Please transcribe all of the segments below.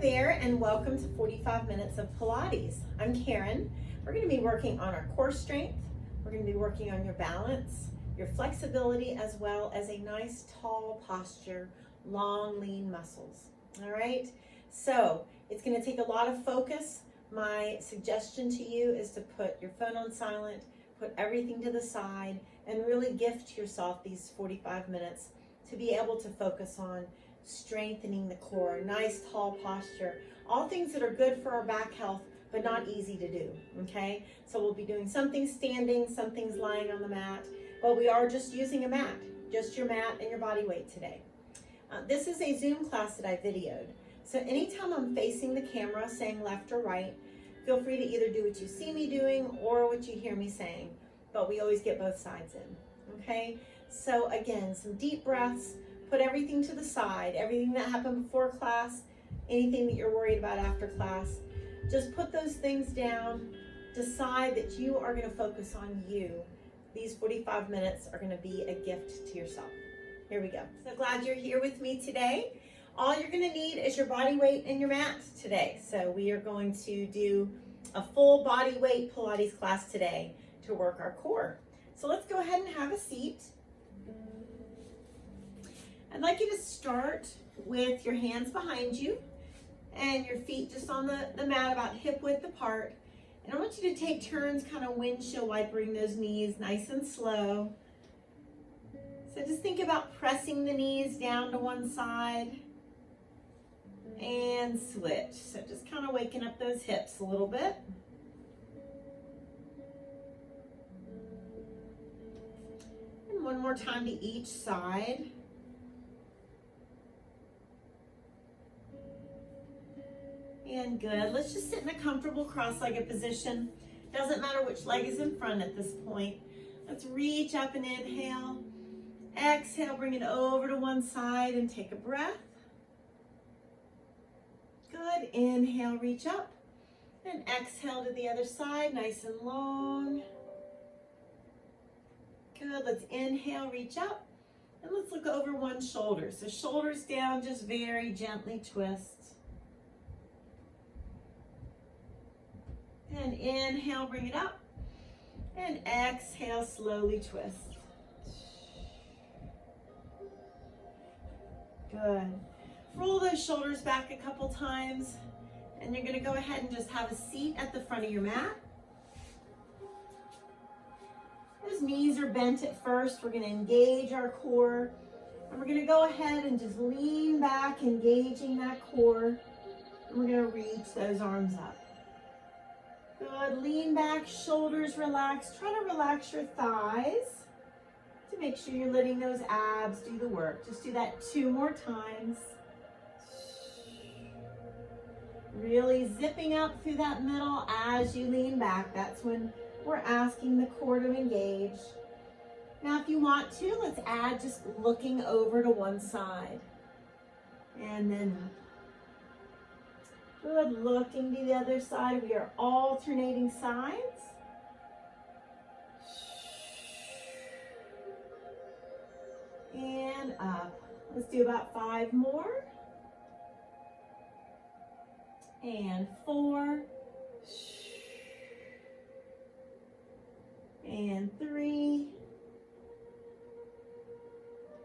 there, and welcome to 45 Minutes of Pilates. I'm Karen. We're going to be working on our core strength. We're going to be working on your balance, your flexibility, as well as a nice tall posture, long, lean muscles. All right, so it's going to take a lot of focus. My suggestion to you is to put your phone on silent, put everything to the side, and really gift yourself these 45 minutes to be able to focus on strengthening the core, nice tall posture, all things that are good for our back health, but not easy to do, okay? So we'll be doing some things standing, some things lying on the mat, but we are just using a mat, just your mat and your body weight today. This is a Zoom class that I videoed. So anytime I'm facing the camera saying left or right, feel free to either do what you see me doing or what you hear me saying, but we always get both sides in, okay? So again, some deep breaths, put everything to the side, everything that happened before class, anything that you're worried about after class, just put those things down. Decide that you are going to focus on you. These 45 minutes are going to be a gift to yourself. Here we go. So glad you're here with me today. All you're going to need is your body weight and your mat today. So we are going to do a full body weight Pilates class today to work our core. So let's go ahead and have a seat. I'd like you to start with your hands behind you and your feet just on the mat about hip width apart. And I want you to take turns kind of windshield wipering those knees nice and slow. So just think about pressing the knees down to one side and switch. So just kind of waking up those hips a little bit. And one more time to each side. And good. Let's just sit in a comfortable cross-legged position. Doesn't matter which leg is in front at this point. Let's reach up and inhale. Exhale, bring it over to one side and take a breath. Good. Inhale, reach up. And exhale to the other side, nice and long. Good. Let's inhale, reach up. And let's look over one shoulder. So shoulders down, just very gently twist. And inhale, bring it up. And exhale, slowly twist. Good. Roll those shoulders back a couple times. And you're going to go ahead and just have a seat at the front of your mat. Those knees are bent at first. We're going to engage our core. And we're going to go ahead and just lean back, engaging that core. And we're going to reach those arms up. Good. Lean back, shoulders relaxed. Try to relax your thighs to make sure you're letting those abs do the work. Just do that 2 more times. Really zipping up through that middle as you lean back. That's when we're asking the core to engage. Now, if you want to, let's add just looking over to one side. And then up. Good, looking to the other side. We are alternating sides. And up. Let's do about 5 more. And 4. And 3.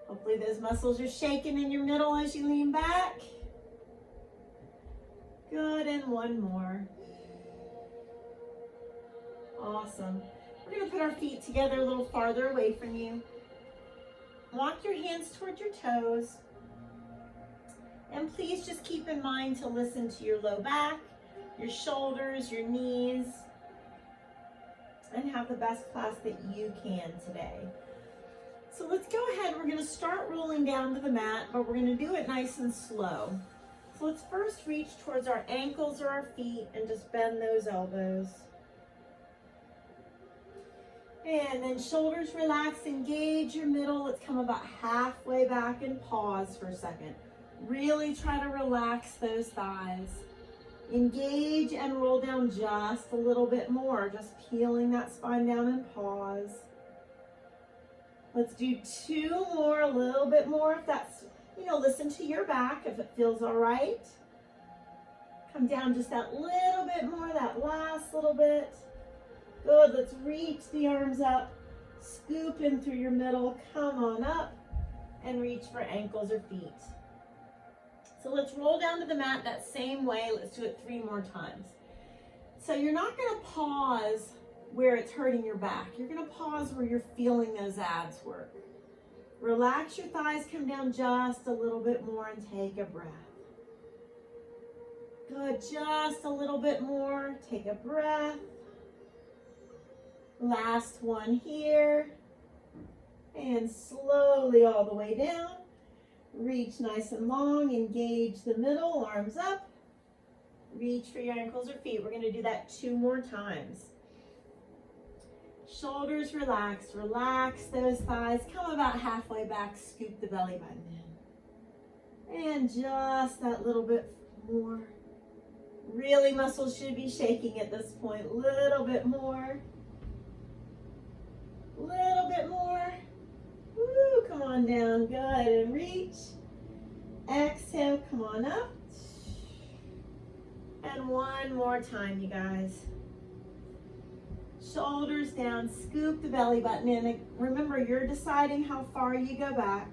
Hopefully those muscles are shaking in your middle as you lean back. Good, and 1 more. Awesome. We're going to put our feet together a little farther away from you. Walk your hands toward your toes. And please just keep in mind to listen to your low back, your shoulders, your knees, and have the best class that you can today. So let's go ahead. We're going to start rolling down to the mat, but we're going to do it nice and slow. So let's first reach towards our ankles or our feet and just bend those elbows. And then shoulders relax, engage your middle. Let's come about halfway back and pause for a second. Really try to relax those thighs. Engage and roll down just a little bit more, just peeling that spine down and pause. Let's do 2 more, a little bit more if that's, listen to your back if it feels all right. Come down just that little bit more, that last little bit. Good, let's reach the arms up. Scoop in through your middle, come on up, and reach for ankles or feet. So let's roll down to the mat that same way. Let's do it 3 more times. So you're not gonna pause where it's hurting your back. You're gonna pause where you're feeling those abs work. Relax your thighs, come down just a little bit more and take a breath. Good, just a little bit more, take a breath. Last one here. And slowly all the way down. Reach nice and long, engage the middle, arms up. Reach for your ankles or feet. We're gonna do that 2 more times. Shoulders relaxed, relax those thighs. Come about halfway back, scoop the belly button in. And just that little bit more. Really, muscles should be shaking at this point. Little bit more. Little bit more. Woo, come on down, good, and reach. Exhale, come on up. And 1 more time, you guys. Shoulders down, scoop the belly button in. And remember, you're deciding how far you go back.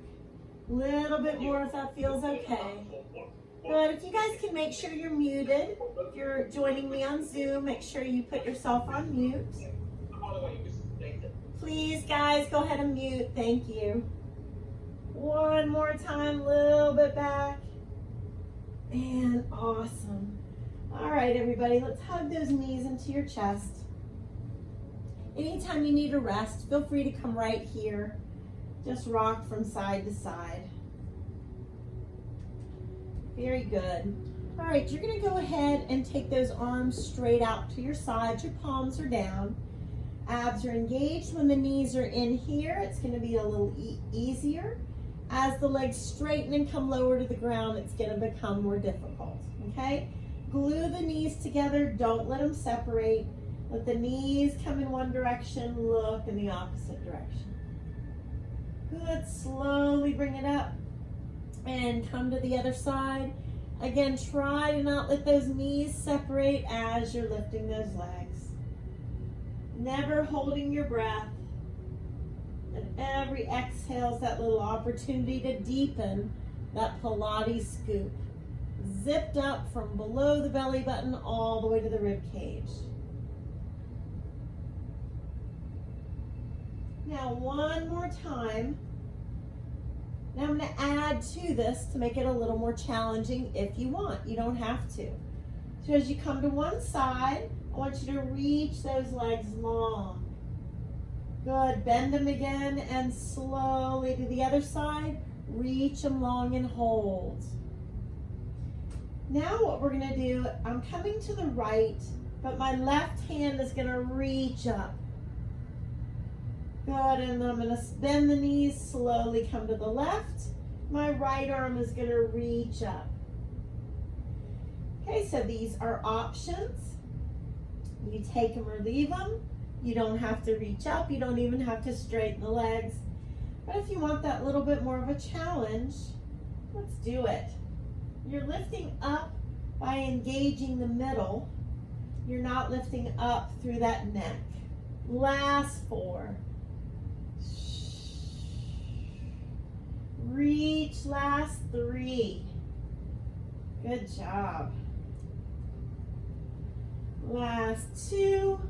Little bit more if that feels okay. Good, if you guys can make sure you're muted. If you're joining me on Zoom, make sure you put yourself on mute. Please, guys, go ahead and mute. Thank you. 1 more time, little bit back. And awesome. All right, everybody, let's hug those knees into your chest. Anytime you need a rest, feel free to come right here. Just rock from side to side. Very good. All right, you're gonna go ahead and take those arms straight out to your sides. Your palms are down. Abs are engaged. When the knees are in here, it's gonna be a little easier. As the legs straighten and come lower to the ground, it's gonna become more difficult, okay? Glue the knees together, don't let them separate. Let the knees come in one direction, look in the opposite direction. Good, slowly bring it up and come to the other side. Again, try to not let those knees separate as you're lifting those legs. Never holding your breath. And every exhale is that little opportunity to deepen that Pilates scoop. Zipped up from below the belly button all the way to the rib cage. Now 1 more time. Now I'm going to add to this to make it a little more challenging if you want. You don't have to. So as you come to one side, I want you to reach those legs long. Good. Bend them again and slowly to the other side. Reach them long and hold. Now what we're going to do, I'm coming to the right, but my left hand is going to reach up. Good, and then I'm going to bend the knees, slowly come to the left. My right arm is going to reach up. Okay, so these are options. You take them or leave them. You don't have to reach up. You don't even have to straighten the legs. But if you want that little bit more of a challenge, let's do it. You're lifting up by engaging the middle. You're not lifting up through that neck. Last 4. Reach, last 3. Good job. Last 2.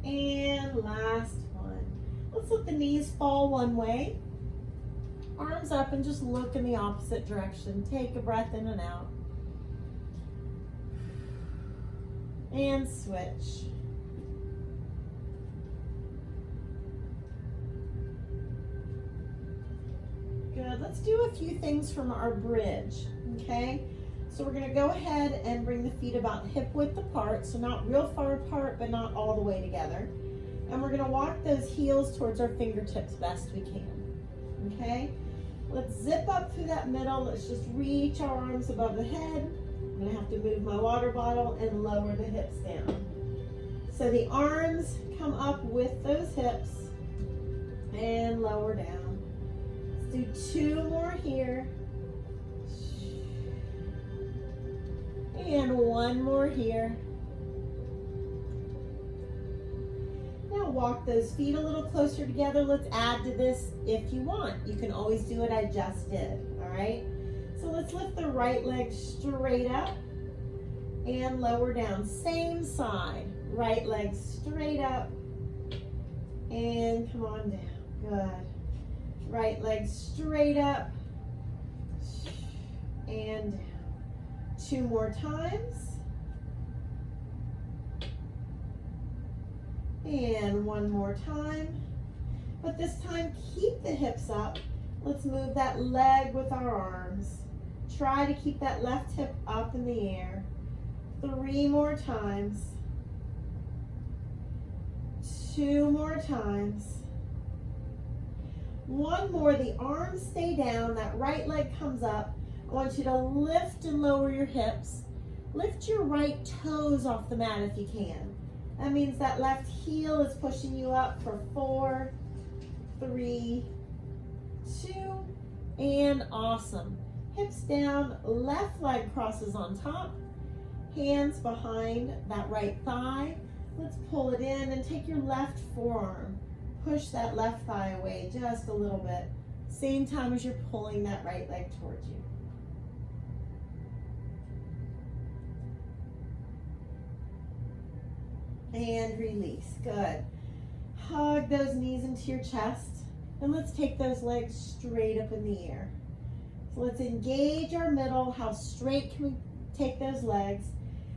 And last 1. Let's let the knees fall one way. Arms up and just look in the opposite direction. Take a breath in and out. And switch. Good. Let's do a few things from our bridge, okay? So we're going to go ahead and bring the feet about hip width apart, so not real far apart, but not all the way together. And we're going to walk those heels towards our fingertips best we can, okay? Let's zip up through that middle. Let's just reach our arms above the head. I'm going to have to move my water bottle and lower the hips down. So the arms come up with those hips and lower down. Let's do 2 more here. here. Now walk those feet a little closer together. Let's add to this if you want. You can always do what I just did, all right? So let's lift the right leg straight up and lower down. Same side. Right leg straight up and come on down. Good. Right leg straight up and down. 2 more times. And 1 more time. But this time, keep the hips up. Let's move that leg with our arms. Try to keep that left hip up in the air. 3 more times. 2 more times. 1 more. The arms stay down. That right leg comes up. I want you to lift and lower your hips. Lift your right toes off the mat if you can. That means that left heel is pushing you up for 4, 3, 2, and awesome. Hips down, left leg crosses on top, hands behind that right thigh. Let's pull it in and take your left forearm. Push that left thigh away just a little bit. Same time as you're pulling that right leg towards you. And release. Good. Hug those knees into your chest. And let's take those legs straight up in the air. So let's engage our middle. How straight can we take those legs?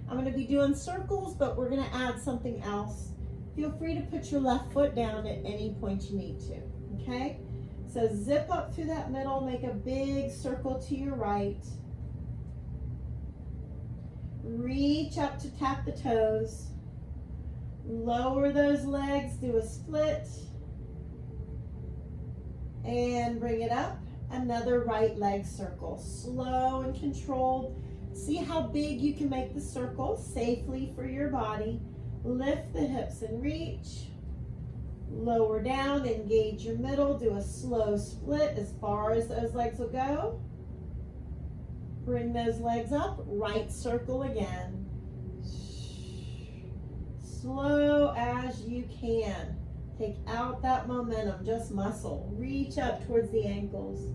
I'm going to be doing circles, but we're going to add something else. Feel free to put your left foot down at any point you need to. Okay? So zip up through that middle. Make a big circle to your right. Reach up to tap the toes. Lower those legs, do a split, and bring it up. Another right leg circle, slow and controlled. See how big you can make the circle safely for your body. Lift the hips and reach. Lower down, engage your middle, do a slow split as far as those legs will go. Bring those legs up, right circle again. Slow as you can. Take out that momentum, just muscle. Reach up towards the ankles.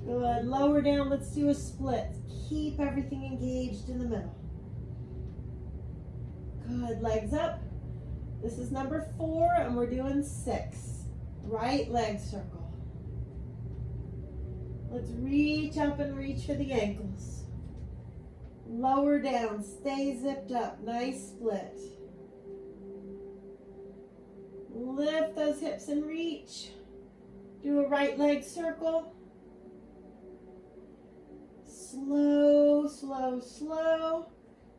Good, lower down, let's do a split. Keep everything engaged in the middle. Good, legs up. This is number 4 and we're doing 6. Right leg circle. Let's reach up and reach for the ankles. Lower down, stay zipped up, nice split. Lift those hips and reach. Do a right leg circle. Slow, slow, slow.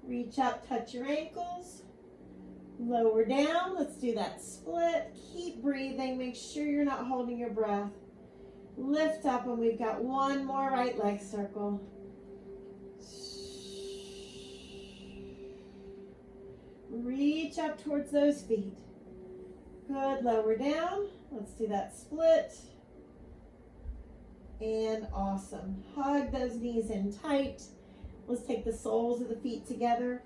Reach up, touch your ankles. Lower down, let's do that split. Keep breathing, make sure you're not holding your breath. Lift up and we've got 1 more right leg circle. Reach up towards those feet. Good, lower down. Let's do that split. And awesome. Hug those knees in tight. Let's take the soles of the feet together.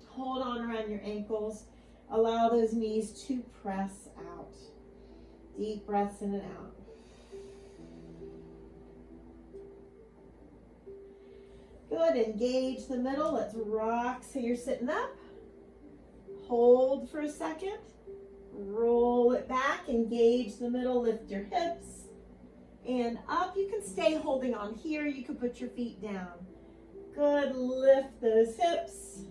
Hold on around your ankles. Allow those knees to press out. Deep breaths in and out. Good, engage the middle. Let's rock so you're sitting up. Hold for a second. Roll it back, engage the middle, lift your hips, and up. You can stay holding on here. You can put your feet down. Good, lift those hips.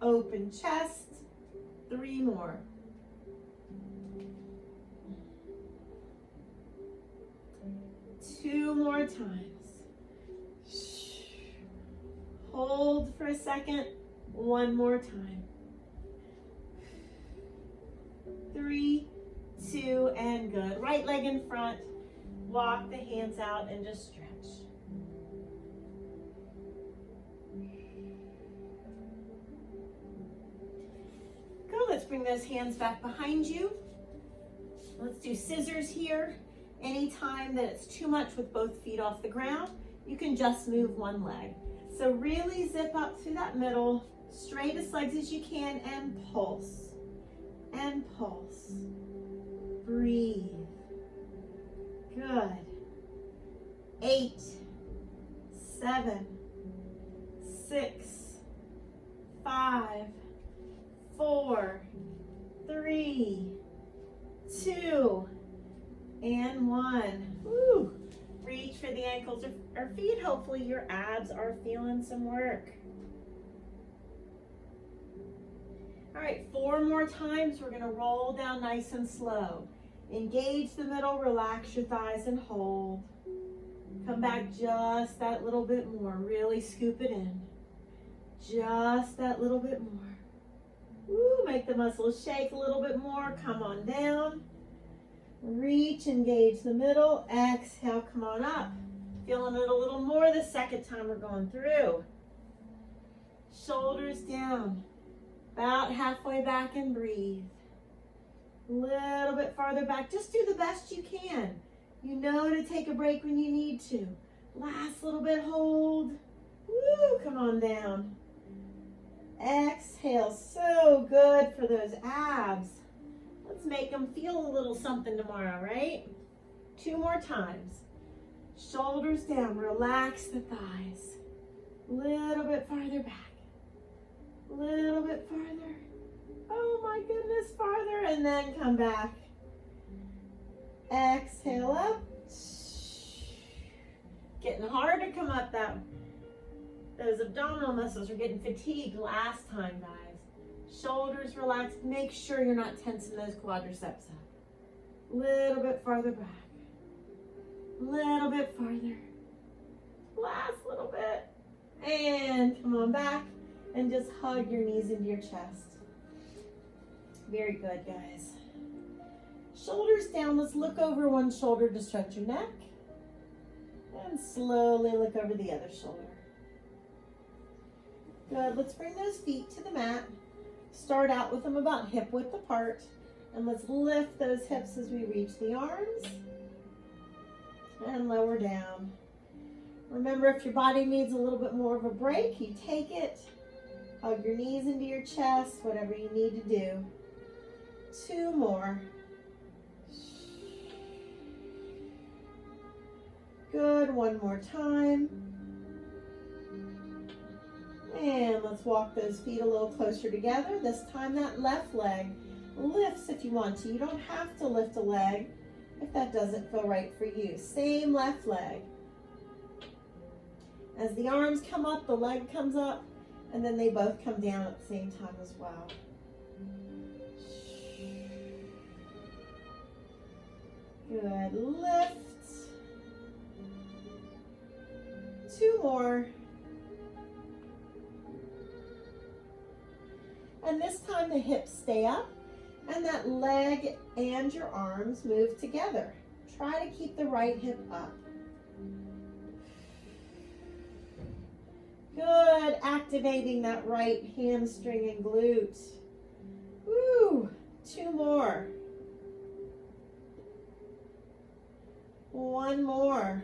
Open chest. 3 more. Two more times. Hold for a second. 1 more time. 3, 2, and good. Right leg in front. Walk the hands out and just stretch. Good, let's bring those hands back behind you. Let's do scissors here. Anytime that it's too much with both feet off the ground, you can just move one leg. So really zip up through that middle, straightest legs as you can, and pulse. And pulse. Breathe. Good. 8, 7, 6, 5, 4, 3, 2, and 1. Woo. Reach for the ankles or feet. Hopefully your abs are feeling some work. All right, 4 more times. We're gonna roll down nice and slow. Engage the middle, relax your thighs and hold. Come back just that little bit more. Really scoop it in. Just that little bit more. Woo, make the muscles shake a little bit more. Come on down. Reach, engage the middle. Exhale, come on up. Feeling it a little more the second time we're going through. Shoulders down. About halfway back and breathe. A little bit farther back. Just do the best you can. You know to take a break when you need to. Last little bit, hold. Woo, come on down. Exhale, so good for those abs. Let's make them feel a little something tomorrow, right? 2 more times. Shoulders down, relax the thighs. Little bit farther back. Little bit farther. Oh my goodness, farther, and then come back. Exhale up. Getting hard to come up that. Those abdominal muscles are getting fatigued last time, guys. Shoulders relaxed. Make sure you're not tensing those quadriceps up. Little bit farther back. Little bit farther. Last little bit. And come on back and just hug your knees into your chest. Very good, guys. Shoulders down. Let's look over one shoulder to stretch your neck. And slowly look over the other shoulder. Good. Let's bring those feet to the mat. Start out with them about hip width apart. And let's lift those hips as we reach the arms. And lower down. Remember, if your body needs a little bit more of a break, you take it. Hug your knees into your chest, whatever you need to do. 2 more. Good, 1 more time. And let's walk those feet a little closer together. This time that left leg lifts if you want to. You don't have to lift a leg if that doesn't feel right for you. Same left leg. As the arms come up, the leg comes up, and then they both come down at the same time as well. Good, lift. 2 more. And this time the hips stay up and that leg and your arms move together. Try to keep the right hip up. Good, activating that right hamstring and glute. Woo, 2 more. 1 more.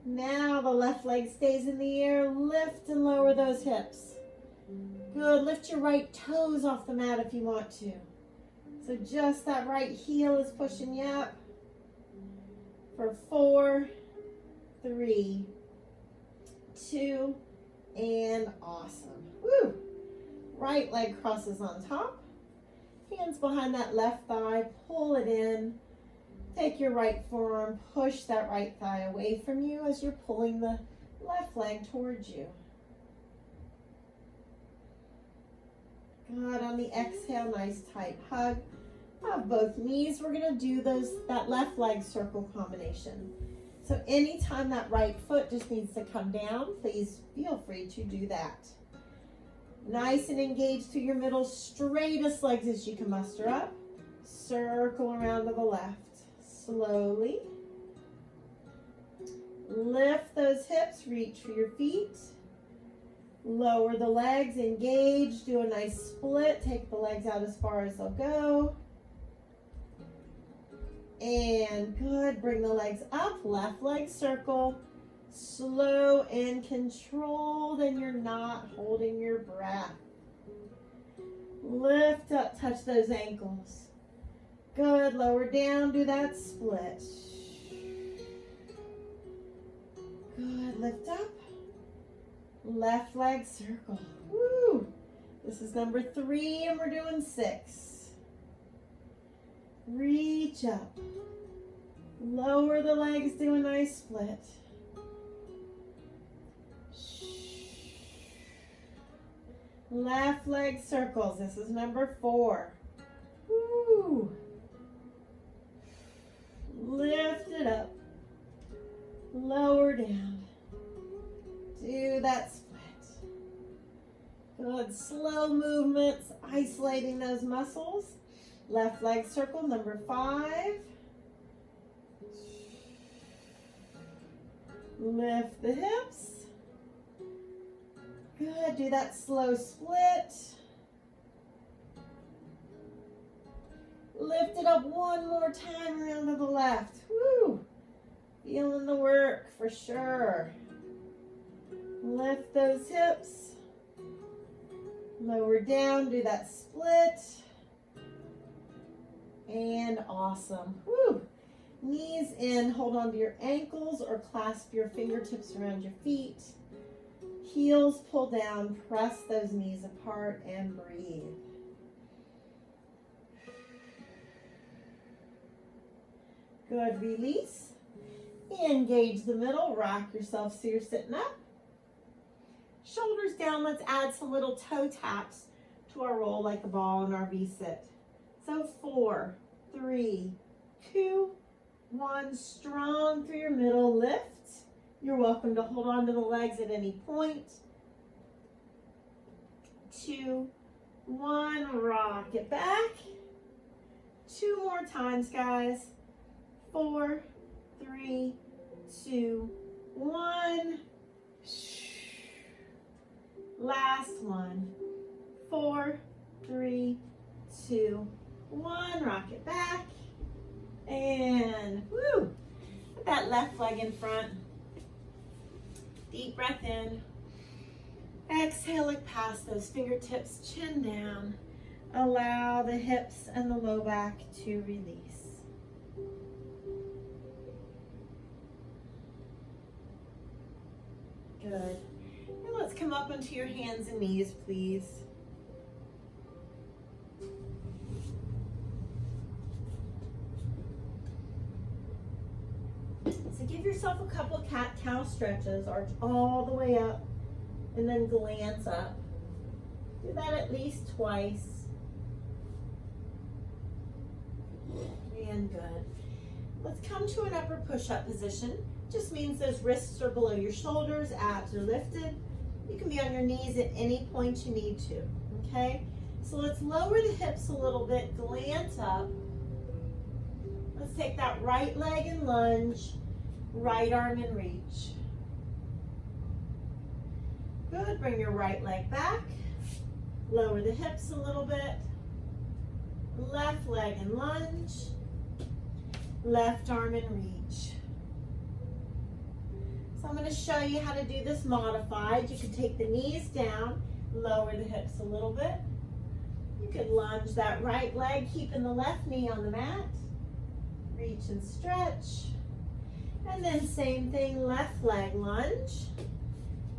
Now the left leg stays in the air. Lift and lower those hips. Good. Lift your right toes off the mat if you want to. So just that right heel is pushing you up. For 4, 3, 2, and awesome. Woo! Right leg crosses on top. Hands behind that left thigh. Pull it in. Take your right forearm, push that right thigh away from you as you're pulling the left leg towards you. Good. On the exhale, nice tight hug of both knees. We're going to do that left leg circle combination. So anytime that right foot just needs to come down, please feel free to do that. Nice and engaged through your middle, straightest legs as you can muster up. Circle around to the left. Slowly. Lift those hips, reach for your feet. Lower the legs, engage, do a nice split. Take the legs out as far as they'll go. And good, bring the legs up, left leg circle. slow and controlled, and you're not holding your breath. Lift up, touch those ankles. Good, lower down, do that split. Good, lift up. Left leg circle. Woo! This is number 3 and we're doing 6. Reach up. Lower the legs, do a nice split. Left leg circles. This is number 4. Woo! Lift it up. Lower down. Do that split. Good, slow movements, isolating those muscles. Left leg circle, number 5. Lift the hips. Good, do that slow split. Lift it up one more time around to the left. Woo! Feeling the work for sure. Lift those hips. Lower down, do that split. And awesome. Woo! Knees in, hold on to your ankles or clasp your fingertips around your feet. Heels pull down, press those knees apart and breathe. Good, release. Engage the middle, rock yourself so you're sitting up. Shoulders down, let's add some little toe taps to our roll like a ball in our V-sit. So 4, 3, 2, 1, strong through your middle, lift. You're welcome to hold on to the legs at any point. 2, 1, rock it back. 2 more times, guys. 4, 3, 2, 1. Last one. 4, 3, 2, 1. Rock it back. And woo! Put that left leg in front. Deep breath in. Exhale, look past those fingertips, chin down. Allow the hips and the low back to release. Good. And let's come up onto your hands and knees, please. So give yourself a couple of cat-cow stretches, arch all the way up, and then glance up. Do that at least twice. And good. Let's come to an upper push-up position. Just means those wrists are below your shoulders, abs are lifted. You can be on your knees at any point you need to, okay? So let's lower the hips a little bit, glance up. Let's take that right leg and lunge, right arm and reach. Good, bring your right leg back. Lower the hips a little bit. Left leg and lunge. Left arm and reach. So I'm going to show you how to do this modified. You can take the knees down, lower the hips a little bit. You could lunge that right leg, keeping the left knee on the mat. Reach and stretch. And then same thing, left leg lunge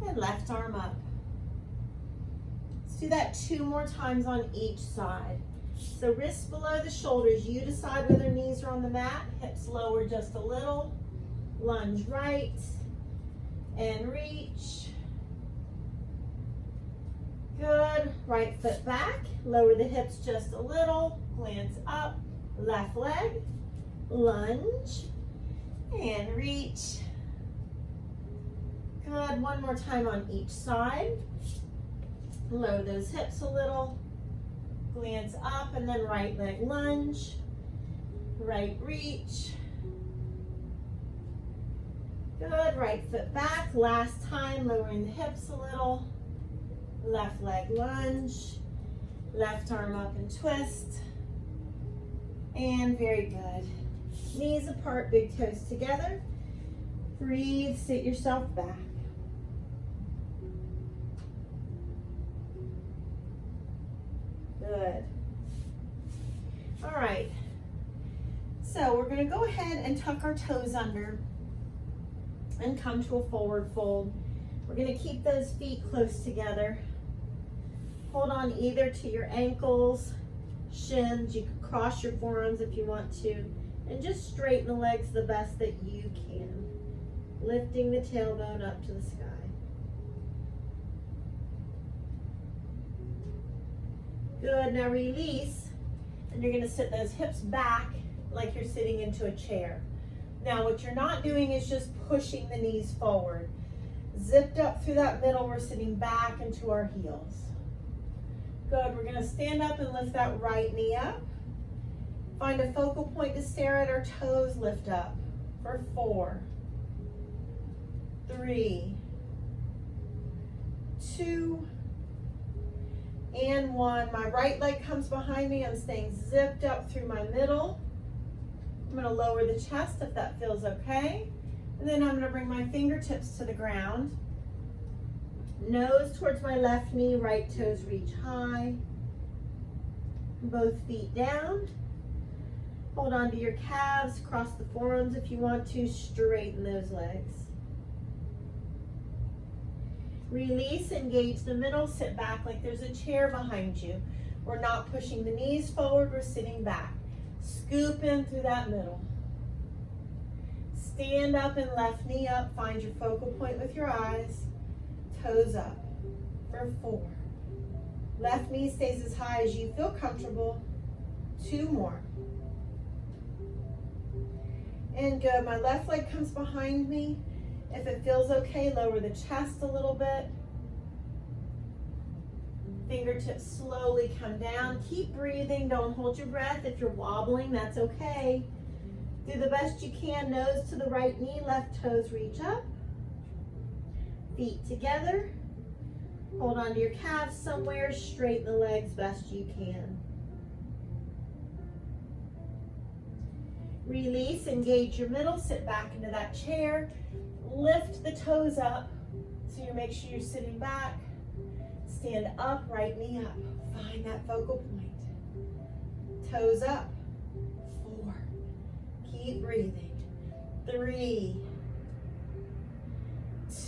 and left arm up. Let's do that 2 more times on each side. So wrists below the shoulders. You decide whether knees are on the mat, hips lower just a little. Lunge right and reach. Good. Right foot back. Lower the hips just a little. Glance up. Left leg. Lunge and reach. Good. One more time on each side. Lower those hips a little. Glance up and then right leg lunge. Right reach. Good. Right foot back. Last time, lowering the hips a little. Left leg lunge. Left arm up and twist. And very good. Knees apart, big toes together. Breathe, sit yourself back. Good. All right. So we're going to go ahead and tuck our toes under and come to a forward fold. We're going to keep those feet close together. Hold on either to your ankles, shins. You can cross your forearms if you want to. And just straighten the legs the best that you can. Lifting the tailbone up to the sky. Good, now release. And you're gonna sit those hips back like you're sitting into a chair. Now what you're not doing is just pushing the knees forward. Zipped up through that middle, we're sitting back into our heels. Good, we're gonna stand up and lift that right knee up. Find a focal point to stare at our toes, lift up for 4, 3, 2, and 1. My right leg comes behind me. I'm staying zipped up through my middle. I'm going to lower the chest if that feels okay. And then I'm going to bring my fingertips to the ground. Nose towards my left knee, right toes reach high. Both feet down. Hold on to your calves, cross the forearms if you want to, straighten those legs. Release, engage the middle, sit back like there's a chair behind you. We're not pushing the knees forward, we're sitting back. Scoop in through that middle. Stand up and left knee up, find your focal point with your eyes. Toes up for 4. Left knee stays as high as you feel comfortable. 2 more. And good, my left leg comes behind me. If it feels okay, lower the chest a little bit. Fingertips slowly come down. Keep breathing, don't hold your breath. If you're wobbling, that's okay. Do the best you can, nose to the right knee, left toes reach up. Feet together. Hold on to your calves somewhere, straighten the legs best you can. Release, engage your middle, sit back into that chair. Lift the toes up, so you make sure you're sitting back. Stand up, right knee up. Find that focal point. Toes up. 4. Keep breathing. 3,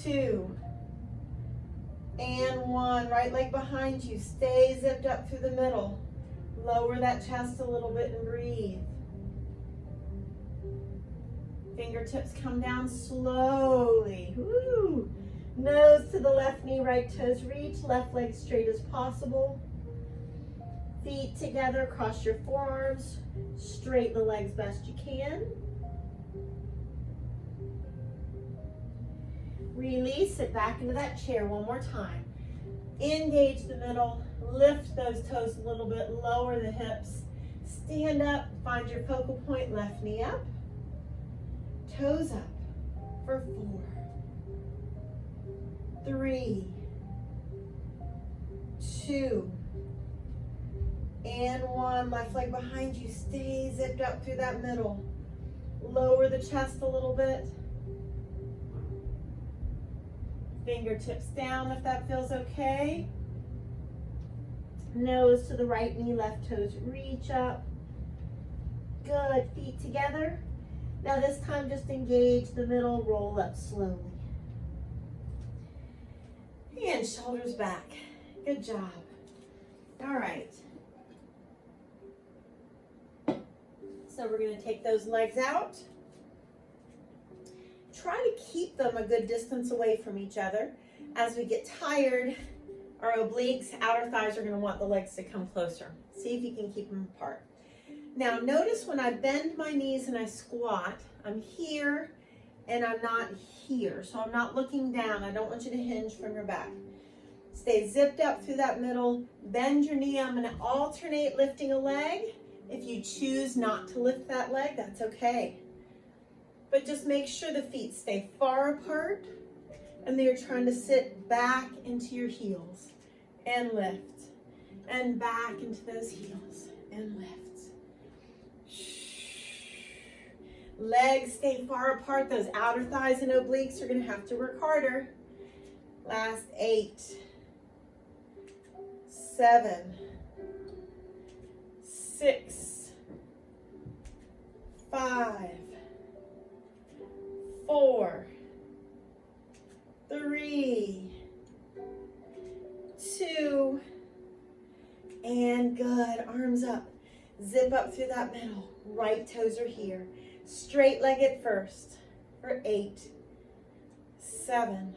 2, and 1. Right leg behind you. Stay zipped up through the middle. Lower that chest a little bit and breathe. Fingertips come down slowly. Woo. Nose to the left knee, right toes reach, left leg straight as possible. Feet together, cross your forearms, straighten the legs best you can. Release, sit back into that chair one more time. Engage the middle, lift those toes a little bit, lower the hips. Stand up, find your focal point, left knee up. Toes up for 4, 3, 2, and 1. Left leg behind you. Stay zipped up through that middle. Lower the chest a little bit. Fingertips down if that feels okay. Nose to the right knee, left toes reach up. Good, feet together. Now this time just engage the middle, roll up slowly. And shoulders back. Good job. All right. So we're going to take those legs out. Try to keep them a good distance away from each other. As we get tired, our obliques, outer thighs are going to want the legs to come closer. See if you can keep them apart. Now notice when I bend my knees and I squat, I'm here and I'm not here. So I'm not looking down. I don't want you to hinge from your back. Stay zipped up through that middle. Bend your knee. I'm going to alternate lifting a leg. If you choose not to lift that leg, that's okay. But just make sure the feet stay far apart and they're trying to sit back into your heels and lift and back into those heels and lift. Legs stay far apart. Those outer thighs and obliques are going to have to work harder. Last 8, 7, 6, 5, 4, 3, 2, and good. Arms up. Zip up through that middle. Right toes are here. Straight legged first for 8, 7,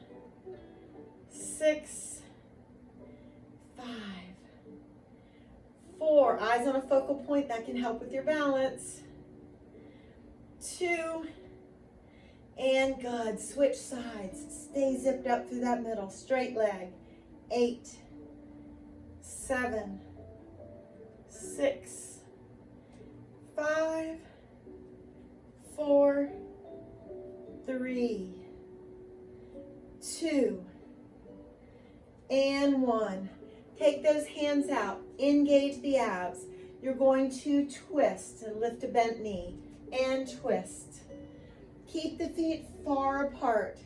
6, 5, 4. Eyes on a focal point. That can help with your balance. 2, and good. Switch sides. Stay zipped up through that middle. Straight leg. 8, 7, 6, 5, 4, 3, 2, and 1. Take those hands out. Engage the abs. You're going to twist and lift a bent knee and twist. Keep the feet far apart.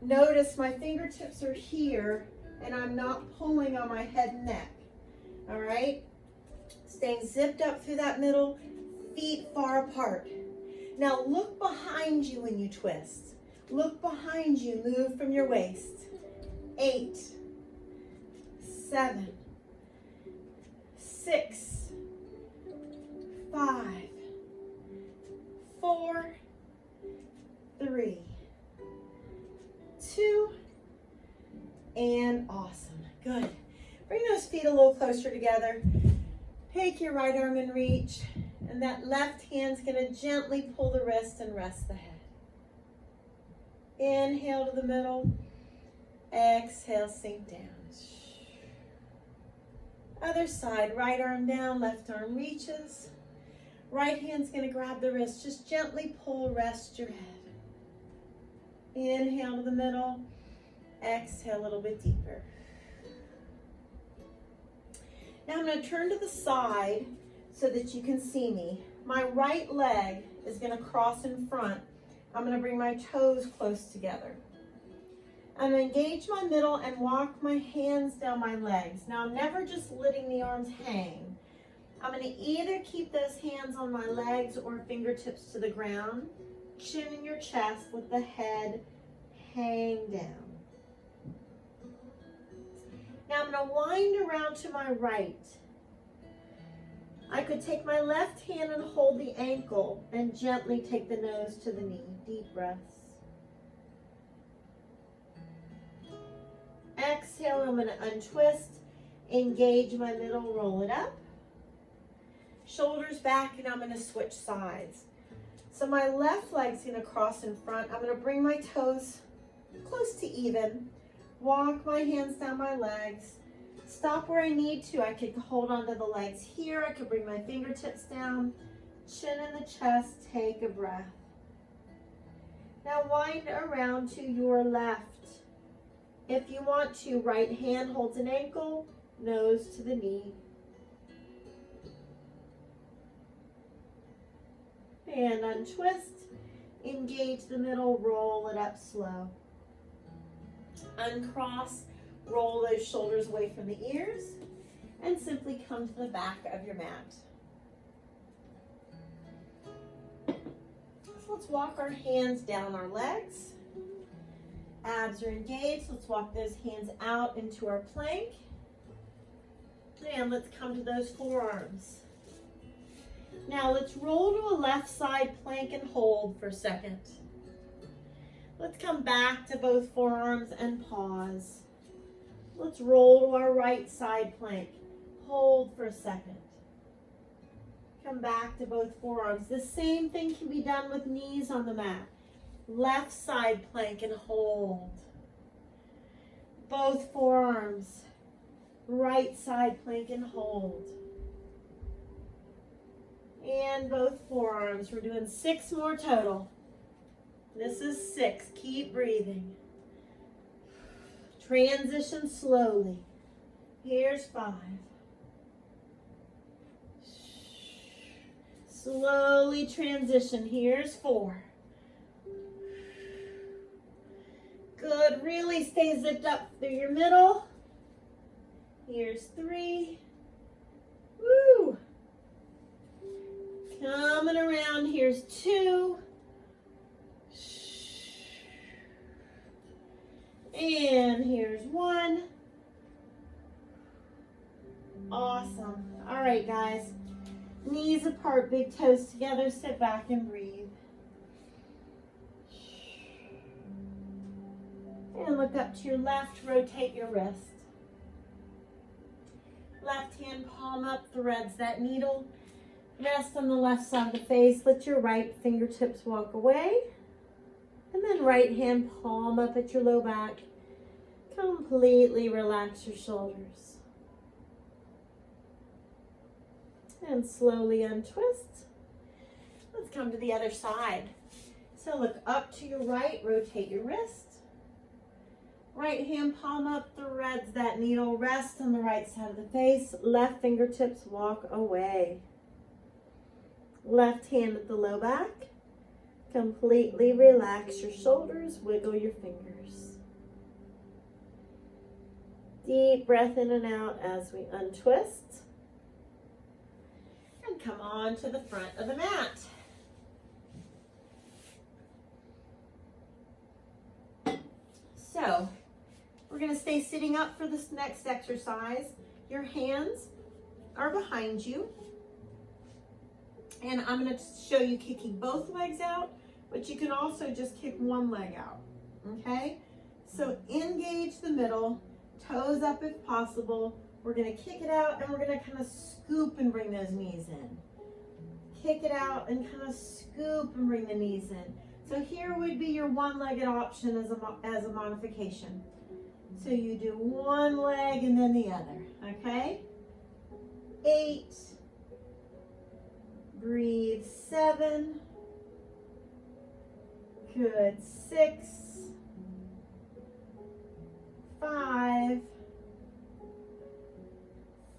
Notice my fingertips are here and I'm not pulling on my head and neck. All right? Staying zipped up through that middle, feet far apart. Now look behind you when you twist. Look behind you, move from your waist. 8, 7, 6, 5, 4, 3, 2, and awesome. Good. Bring those feet a little closer together. Take your right arm in reach, and that left hand's going to gently pull the wrist and rest the head. Inhale to the middle. Exhale, sink down. Other side, right arm down, left arm reaches. Right hand's going to grab the wrist. Just gently pull, rest your head. Inhale to the middle. Exhale a little bit deeper. Now I'm going to turn to the side so that you can see me. My right leg is going to cross in front. I'm going to bring my toes close together. I'm going to engage my middle and walk my hands down my legs. Now I'm never just letting the arms hang. I'm going to either keep those hands on my legs or fingertips to the ground, chin in your chest with the head hang down. Now I'm going to wind around to my right. I could take my left hand and hold the ankle and gently take the nose to the knee. Deep breaths. Exhale, I'm going to untwist, engage my middle, roll it up. Shoulders back, and I'm going to switch sides. So my left leg's going to cross in front. I'm going to bring my toes close to even. Walk my hands down my legs. Stop where I need to. I could hold onto the legs here. I could bring my fingertips down. Chin in the chest. Take a breath. Now wind around to your left. If you want to, right hand holds an ankle, nose to the knee. And untwist. Engage the middle. Roll it up slow. Uncross, roll those shoulders away from the ears, and simply come to the back of your mat. So let's walk our hands down our legs. Abs are engaged. Let's walk those hands out into our plank. And let's come to those forearms. Now let's roll to a left side plank and hold for a second. Let's come back to both forearms and pause. Let's roll to our right side plank. Hold for a second. Come back to both forearms. The same thing can be done with knees on the mat. Left side plank and hold. Both forearms. Right side plank and hold. And both forearms. We're doing 6 more total. This is 6. Keep breathing. Transition slowly. Here's 5. Slowly transition. Here's 4. Good. Really stay zipped up through your middle. Here's 3. Woo. Coming around. Here's 2. And here's 1. Awesome. All right, guys. Knees apart, big toes together. Sit back and breathe. And look up to your left. Rotate your wrist. Left hand palm up, threads that needle. Rest on the left side of the face. Let your right fingertips walk away. And then right hand palm up at your low back. Completely relax your shoulders. And slowly untwist. Let's come to the other side. So look up to your right, rotate your wrist. Right hand palm up, threads that needle. Rest on the right side of the face. Left fingertips walk away. Left hand at the low back. Completely relax your shoulders. Wiggle your fingers. Deep breath in and out as we untwist. And come on to the front of the mat. So, we're going to stay sitting up for this next exercise. Your hands are behind you. And I'm going to show you kicking both legs out, but you can also just kick one leg out, okay? So engage the middle, toes up if possible. We're going to kick it out and we're going to kind of scoop and bring those knees in. Kick it out and kind of scoop and bring the knees in. So here would be your one-legged option as a modification. So you do one leg and then the other, okay? 8. Breathe. 7. Good. 6. 5.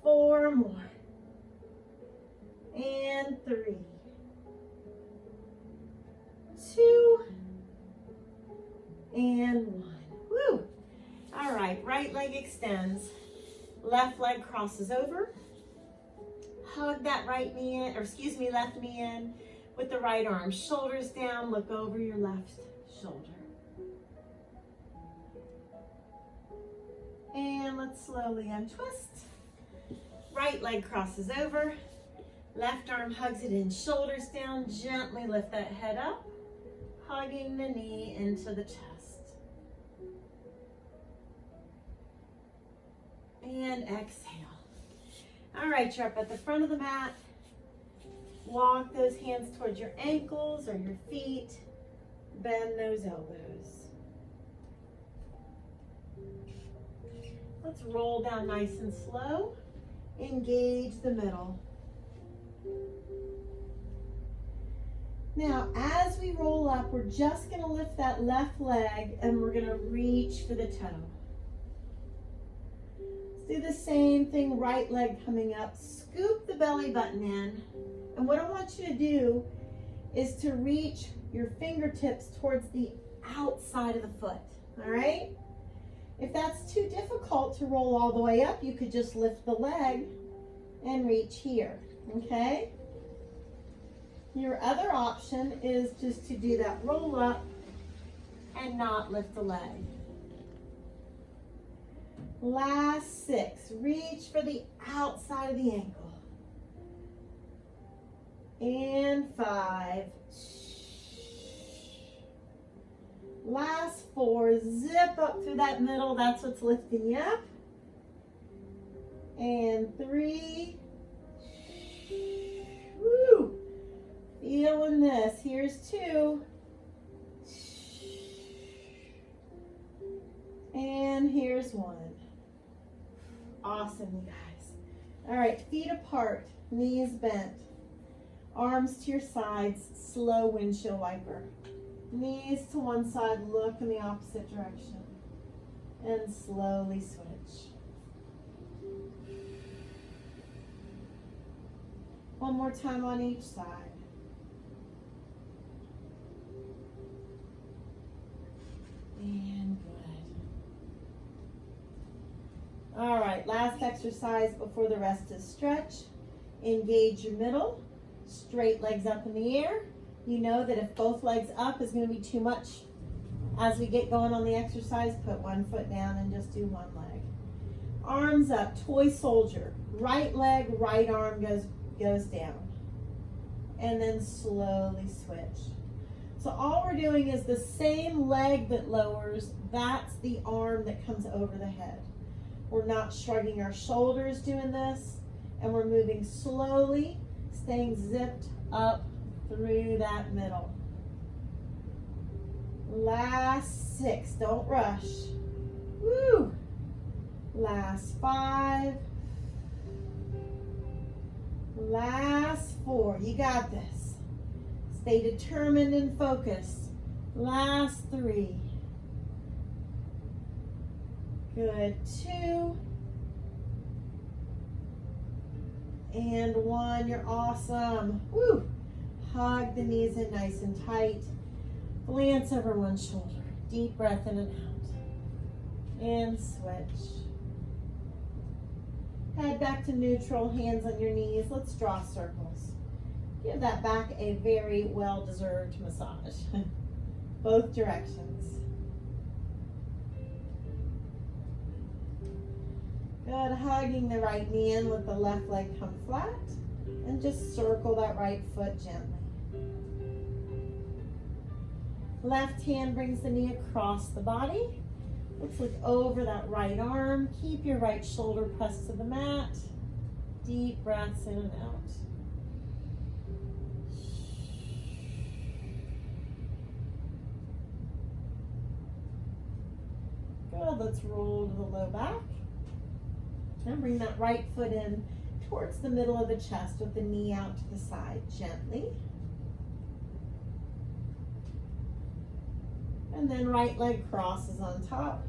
4 more. And 3. 2. And 1. Woo! All right, right leg extends. Left leg crosses over. Hug that right knee in, or excuse me, left knee in with the right arm. Shoulders down, look over your left shoulder. And let's slowly untwist. Right leg crosses over. Left arm hugs it in, shoulders down. Gently lift that head up, hugging the knee into the chest. And exhale. All right, you're up at the front of the mat. Walk those hands towards your ankles or your feet. Bend those elbows. Let's roll down nice and slow. Engage the middle. Now, as we roll up, we're just going to lift that left leg and we're going to reach for the toe. Do the same thing, right leg coming up. Scoop the belly button in. And what I want you to do is to reach your fingertips towards the outside of the foot, all right? If that's too difficult to roll all the way up, you could just lift the leg and reach here, okay? Your other option is just to do that roll up and not lift the leg. Last 6, reach for the outside of the ankle. And 5. Last 4, zip up through that middle, that's what's lifting you up. And 3. Woo! Feeling this, here's 2. And here's 1. Awesome, you guys. All right, feet apart, knees bent, arms to your sides, slow windshield wiper. Knees to one side, look in the opposite direction, and slowly switch. One more time on each side. right, last exercise before the rest is stretch. Engage your middle, straight legs up in the air. You know that if both legs up is going to be too much as we get going on the exercise, put one foot down and just do one leg. Arms up, toy soldier. Right leg, right arm goes down. And then slowly switch. So all we're doing is the same leg that lowers, that's the arm that comes over the head. We're not shrugging our shoulders doing this, and we're moving slowly, staying zipped up through that middle. Last 6, don't rush. Woo! Last 5. Last 4, you got this. Stay determined and focused. Last 3. Good, 2. And 1, you're awesome. Woo! Hug the knees in nice and tight. Glance over one shoulder. Deep breath in and out. And switch. Head back to neutral, hands on your knees. Let's draw circles. Give that back a very well-deserved massage. Both directions. Good, hugging the right knee in, let the left leg come flat, and just circle that right foot gently. Left hand brings the knee across the body. Let's look over that right arm. Keep your right shoulder pressed to the mat. Deep breaths in and out. Good, let's roll to the low back. And bring that right foot in towards the middle of the chest with the knee out to the side gently. And then right leg crosses on top.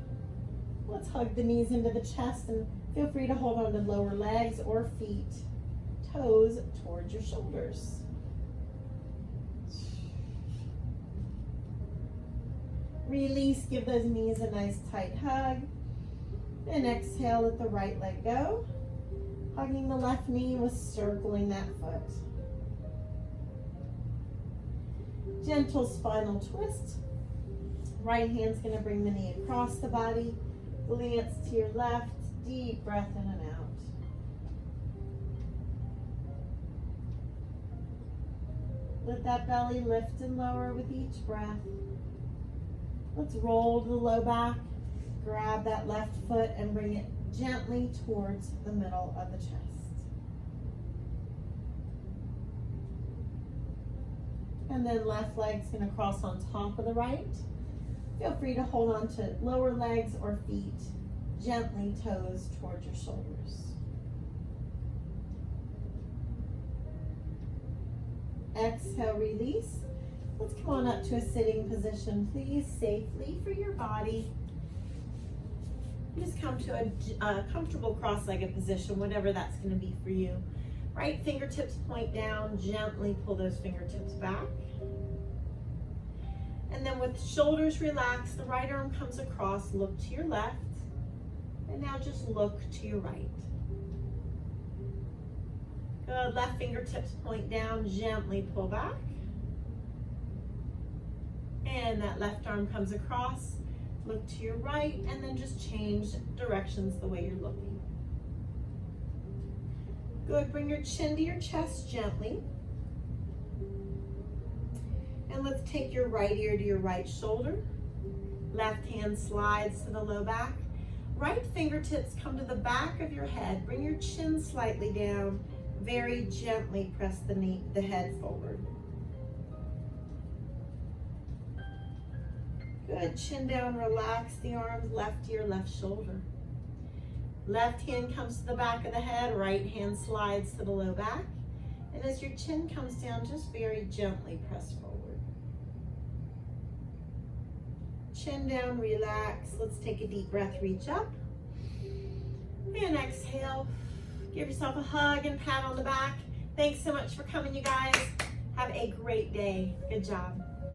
Let's hug the knees into the chest and feel free to hold on to lower legs or feet, toes towards your shoulders. Release, give those knees a nice tight hug. And exhale, let the right leg go. Hugging the left knee with circling that foot. Gentle spinal twist. Right hand's gonna bring the knee across the body. Glance to your left, deep breath in and out. Let that belly lift and lower with each breath. Let's roll to the low back. Grab that left foot and bring it gently towards the middle of the chest. And then left leg's gonna cross on top of the right. Feel free to hold on to lower legs or feet, gently toes towards your shoulders. Exhale, release. Let's come on up to a sitting position, please, safely for your body. Just come to a comfortable cross-legged position, whatever that's going to be for you. Right fingertips point down, gently pull those fingertips back. And then with shoulders relaxed, the right arm comes across, look to your left, and now just look to your right. Good, left fingertips point down, gently pull back. And that left arm comes across, look to your right, and then just change directions the way you're looking. Good, bring your chin to your chest gently. And let's take your right ear to your right shoulder. Left hand slides to the low back. Right fingertips come to the back of your head. Bring your chin slightly down. Very gently press the head forward. Good, chin down, relax the arms, left ear, left shoulder. Left hand comes to the back of the head, right hand slides to the low back. And as your chin comes down, just very gently press forward. Chin down, relax. Let's take a deep breath, reach up. And exhale. Give yourself a hug and pat on the back. Thanks so much for coming, you guys. Have a great day. Good job.